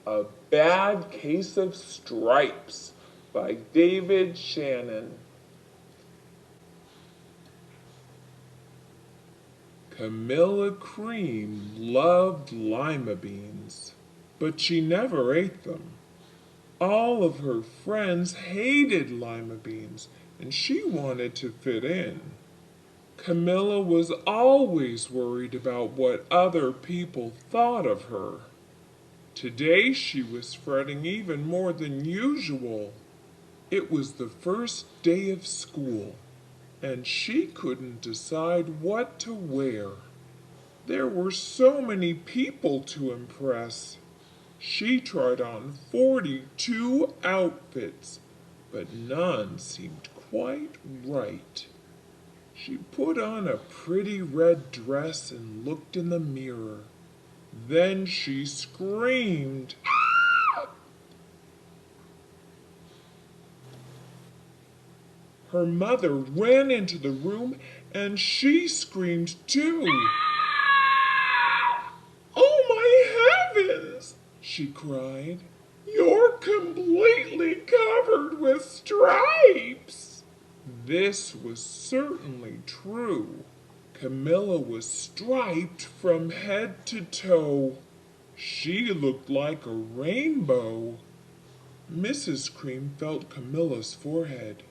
A Bad Case of Stripes by David Shannon. Camilla Cream loved lima beans, but she never ate them. All of her friends hated lima beans, and she wanted to fit in. Camilla was always worried about what other people thought of her. Today she was fretting even more than usual. It was the first day of school, and she couldn't decide what to wear. There were so many people to impress. She tried on 42 outfits, but none seemed quite right. She put on a pretty red dress and looked in the mirror. Then she screamed. Her mother ran into the room and she screamed too. "Oh my heavens!" she cried. "You're completely covered with stripes!" This was certainly true. Camilla was striped from head to toe. She looked like a rainbow. Mrs. Cream felt Camilla's forehead.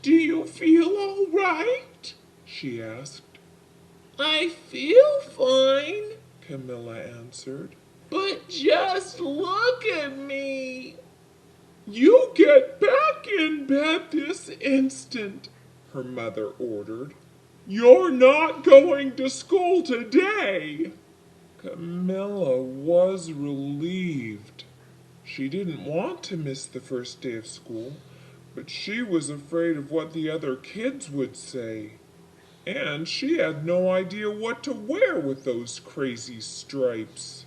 "Do you feel all right?" she asked. "I feel fine," Camilla answered. "But just look at me." "You get back in bed this instant," her mother ordered. "You're not going to school today." Camilla was relieved. She didn't want to miss the first day of school, but she was afraid of what the other kids would say. And she had no idea what to wear with those crazy stripes.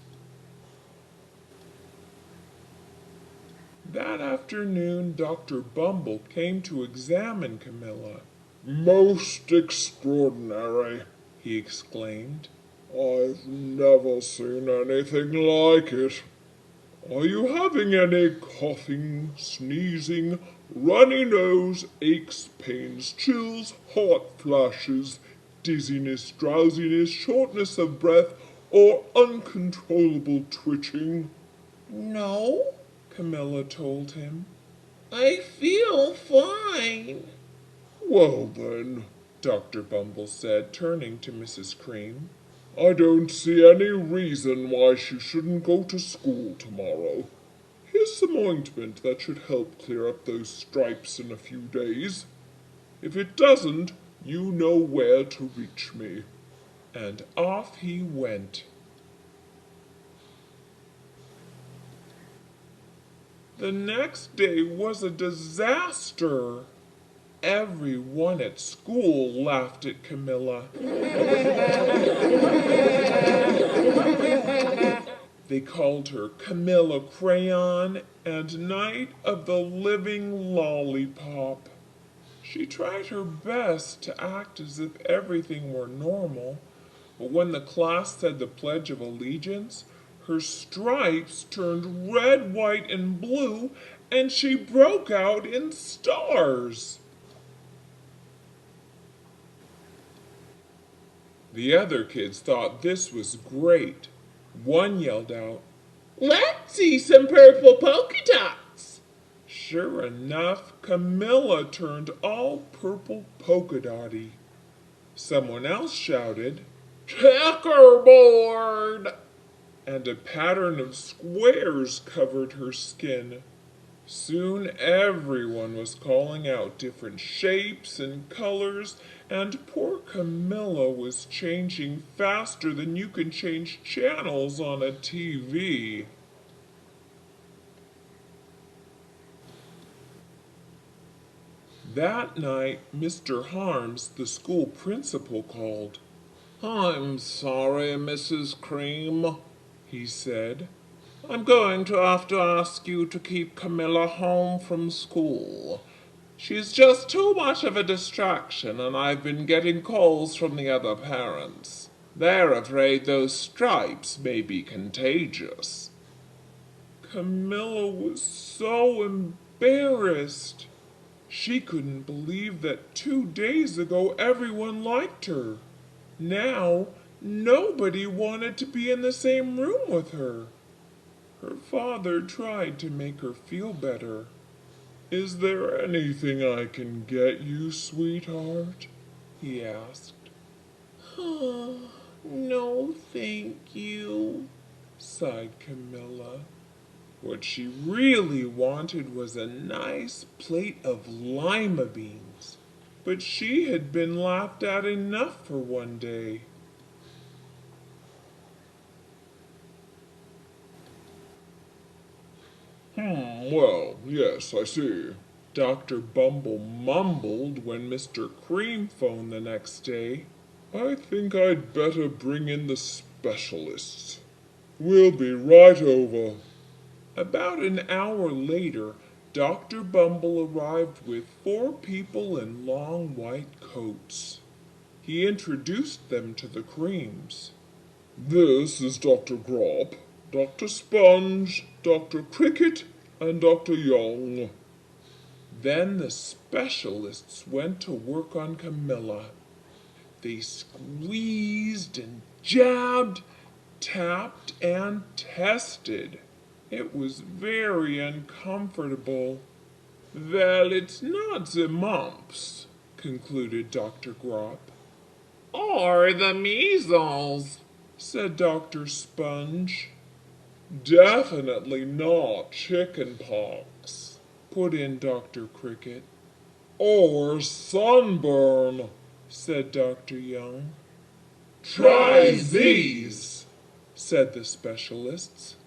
That afternoon, Dr. Bumble came to examine Camilla. "Most extraordinary!" he exclaimed. "I've never seen anything like it. Are you having any coughing, sneezing, runny nose, aches, pains, chills, hot flashes, dizziness, drowsiness, shortness of breath, or uncontrollable twitching?" "No," Camilla told him. "I feel fine." "Well then," Dr. Bumble said, turning to Mrs. Cream, "I don't see any reason why she shouldn't go to school tomorrow. Here's some ointment that should help clear up those stripes in a few days. If it doesn't, you know where to reach me." And off he went. The next day was a disaster. Everyone at school laughed at Camilla. They called her Camilla Crayon and Night of the Living Lollipop. She tried her best to act as if everything were normal, but when the class said the Pledge of Allegiance, her stripes turned red, white, and blue, and she broke out in stars. The other kids thought this was great. One yelled out, "Let's see some purple polka dots." Sure enough, Camilla turned all purple polka dotty. Someone else shouted, "Checkerboard!" and a pattern of squares covered her skin. Soon everyone was calling out different shapes and colors, and poor Camilla was changing faster than you can change channels on a TV. That night, Mr. Harms, the school principal, called. "I'm sorry, Mrs. Cream," he said. "I'm going to have to ask you to keep Camilla home from school. She's just too much of a distraction, and I've been getting calls from the other parents. They're afraid those stripes may be contagious." Camilla was so embarrassed. She couldn't believe that 2 days ago everyone liked her. Now, nobody wanted to be in the same room with her. Her father tried to make her feel better. "Is there anything I can get you, sweetheart?" he asked. "No, thank you," sighed Camilla. What she really wanted was a nice plate of lima beans, but she had been laughed at enough for one day. Well, yes, I see," Dr. Bumble mumbled when Mr. Cream phoned the next day. "I think I'd better bring in the specialists. We'll be right over." About an hour later, Dr. Bumble arrived with 4 people in long white coats. He introduced them to the Creams. "This is Dr. Grop, Dr. Sponge, Dr. Cricket, and Dr. Young." Then the specialists went to work on Camilla. They squeezed and jabbed, tapped and tested. It was very uncomfortable. "Well, it's not the mumps," concluded Dr. Grop. "Or the measles," said Dr. Sponge. "Definitely not chicken pox," put in Dr. Cricket. "Or sunburn," said Dr. Young. "Try these," said the specialists.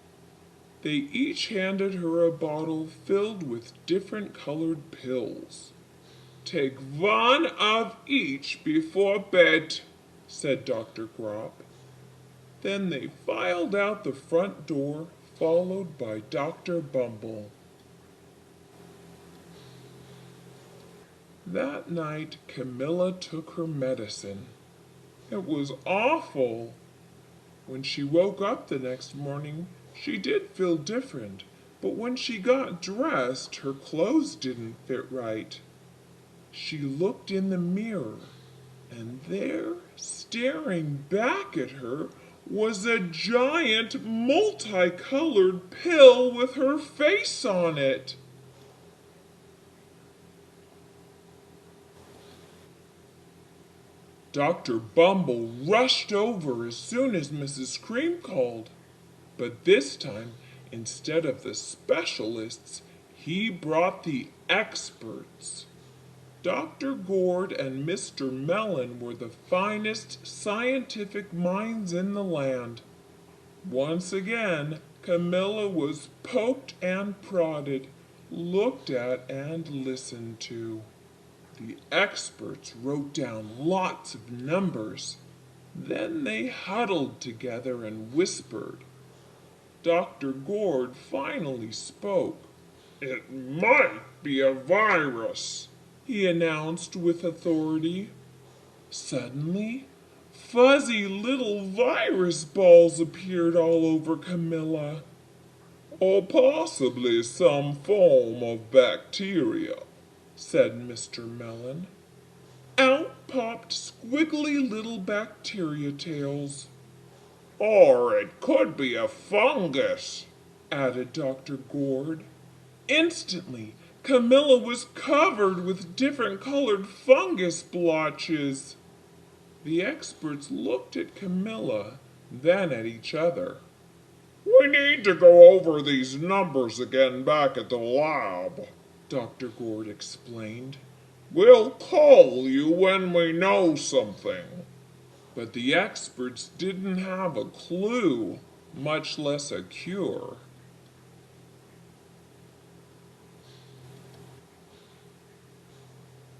They each handed her a bottle filled with different colored pills. "Take one of each before bed," said Dr. Grop. Then they filed out the front door, followed by Dr. Bumble. That night Camilla took her medicine. It was awful. When she woke up the next morning, she did feel different, but when she got dressed, her clothes didn't fit right. She looked in the mirror, and there, staring back at her, was a giant multicolored pill with her face on it. Dr. Bumble rushed over as soon as Mrs. Cream called, but this time, instead of the specialists, he brought the experts. Dr. Gourd and Mr. Melon were the finest scientific minds in the land. Once again, Camilla was poked and prodded, looked at and listened to. The experts wrote down lots of numbers. Then they huddled together and whispered. Dr. Gourd finally spoke. "It might be a virus," he announced with authority. Suddenly, fuzzy little virus balls appeared all over Camilla. "Or possibly some form of bacteria," said Mr. Melon. Out popped squiggly little bacteria tails. "Or it could be a fungus," added Dr. Gourd. Instantly, Camilla was covered with different colored fungus blotches. The experts looked at Camilla, then at each other. "We need to go over these numbers again back at the lab," Dr. Gourd explained. "We'll call you when we know something." But the experts didn't have a clue, much less a cure.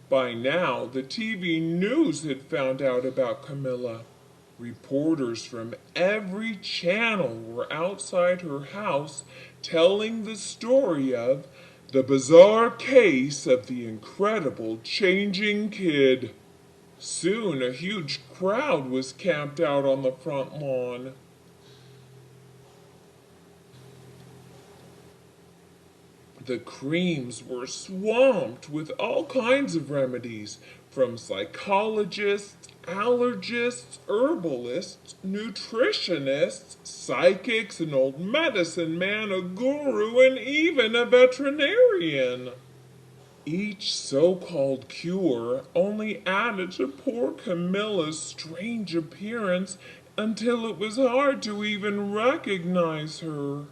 By now, the TV news had found out about Camilla. Reporters from every channel were outside her house telling the story of the bizarre case of the incredible changing kid. Soon a huge crowd was camped out on the front lawn. The creams were swamped with all kinds of remedies from psychologists, allergists, herbalists, nutritionists, psychics, an old medicine man, a guru, and even a veterinarian. Each so-called cure only added to poor Camilla's strange appearance until it was hard to even recognize her.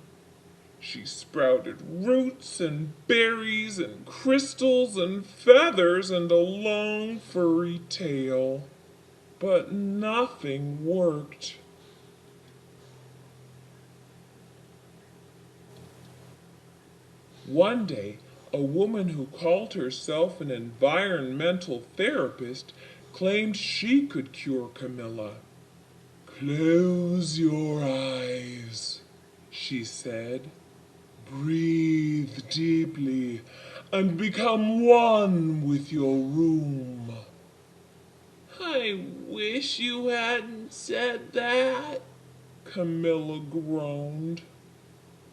She sprouted roots and berries and crystals and feathers and a long furry tail. But nothing worked. One day, a woman who called herself an environmental therapist claimed she could cure Camilla. "Close your eyes," she said. "Breathe deeply and become one with your room." "I wish you hadn't said that," Camilla groaned.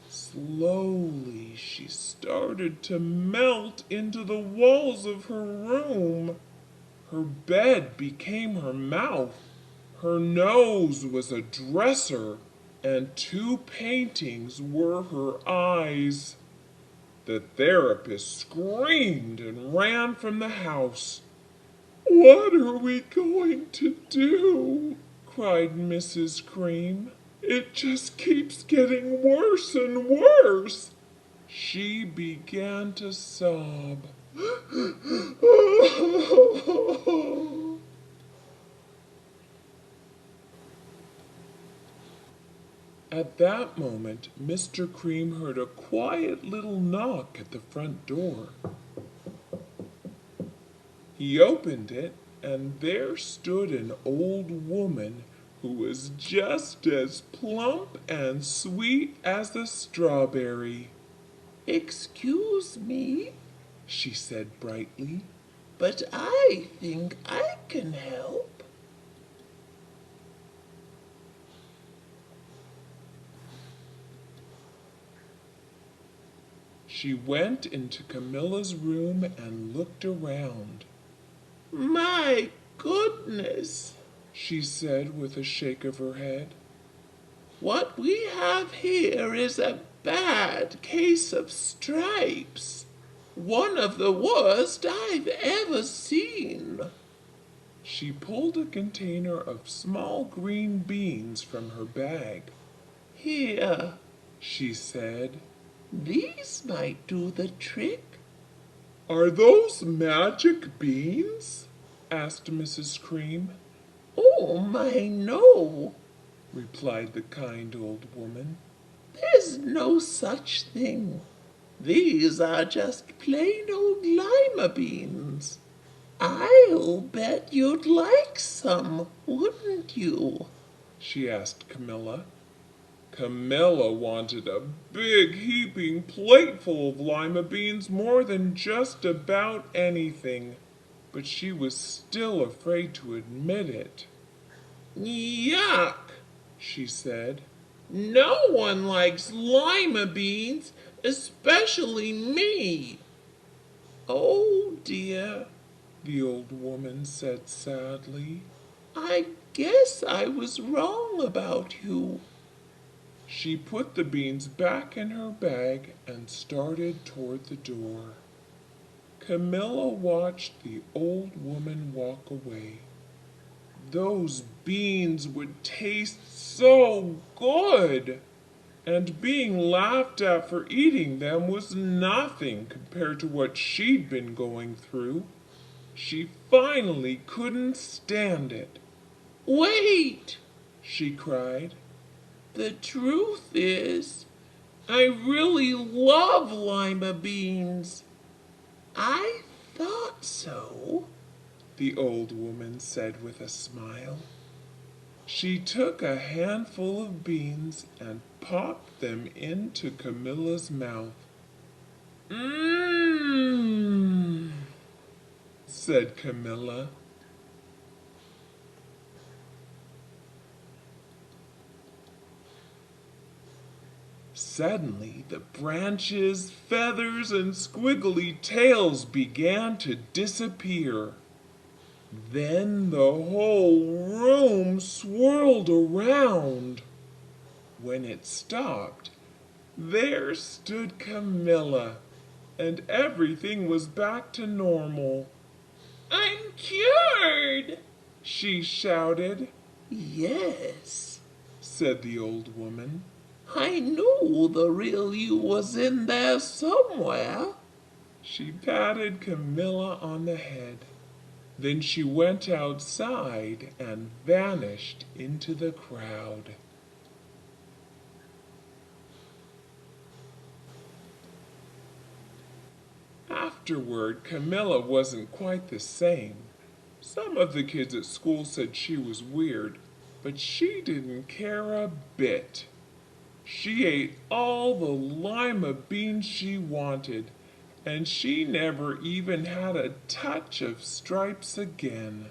Slowly, she started to melt into the walls of her room. Her bed became her mouth. Her nose was a dresser, and two paintings were her eyes. The therapist screamed and ran from the house. "What are we going to do?" cried Mrs. Cream. "It just keeps getting worse and worse." She began to sob. At that moment, Mr. Cream heard a quiet little knock at the front door. He opened it, and there stood an old woman who was just as plump and sweet as a strawberry. "Excuse me," she said brightly, "but I think I can help." She went into Camilla's room and looked around. "My goodness," she said with a shake of her head. "What we have here is a bad case of stripes. One of the worst I've ever seen." She pulled a container of small green beans from her bag. "Here," she said. "These might do the trick." "Are those magic beans?" asked Mrs. Cream. "Oh, my, no," replied the kind old woman. "There's no such thing. These are just plain old lima beans. I'll bet you'd like some, wouldn't you?" she asked Camilla. Camilla wanted a big heaping plateful of lima beans more than just about anything, but she was still afraid to admit it. "Yuck," she said. "No one likes lima beans, especially me." "Oh dear," the old woman said sadly. "I guess I was wrong about you." She put the beans back in her bag and started toward the door. Camilla watched the old woman walk away. Those beans would taste so good, and being laughed at for eating them was nothing compared to what she'd been going through. She finally couldn't stand it. "Wait!" she cried. "The truth is, I really love lima beans." "I thought so," the old woman said with a smile. She took a handful of beans and popped them into Camilla's mouth. "Mmm," said Camilla. Suddenly, the branches, feathers, and squiggly tails began to disappear. Then the whole room swirled around. When it stopped, there stood Camilla, and everything was back to normal. "I'm cured!" she shouted. "Yes," said the old woman. "I knew the real you was in there somewhere." She patted Camilla on the head. Then she went outside and vanished into the crowd. Afterward, Camilla wasn't quite the same. Some of the kids at school said she was weird, but she didn't care a bit. She ate all the lima beans she wanted, and she never even had a touch of stripes again.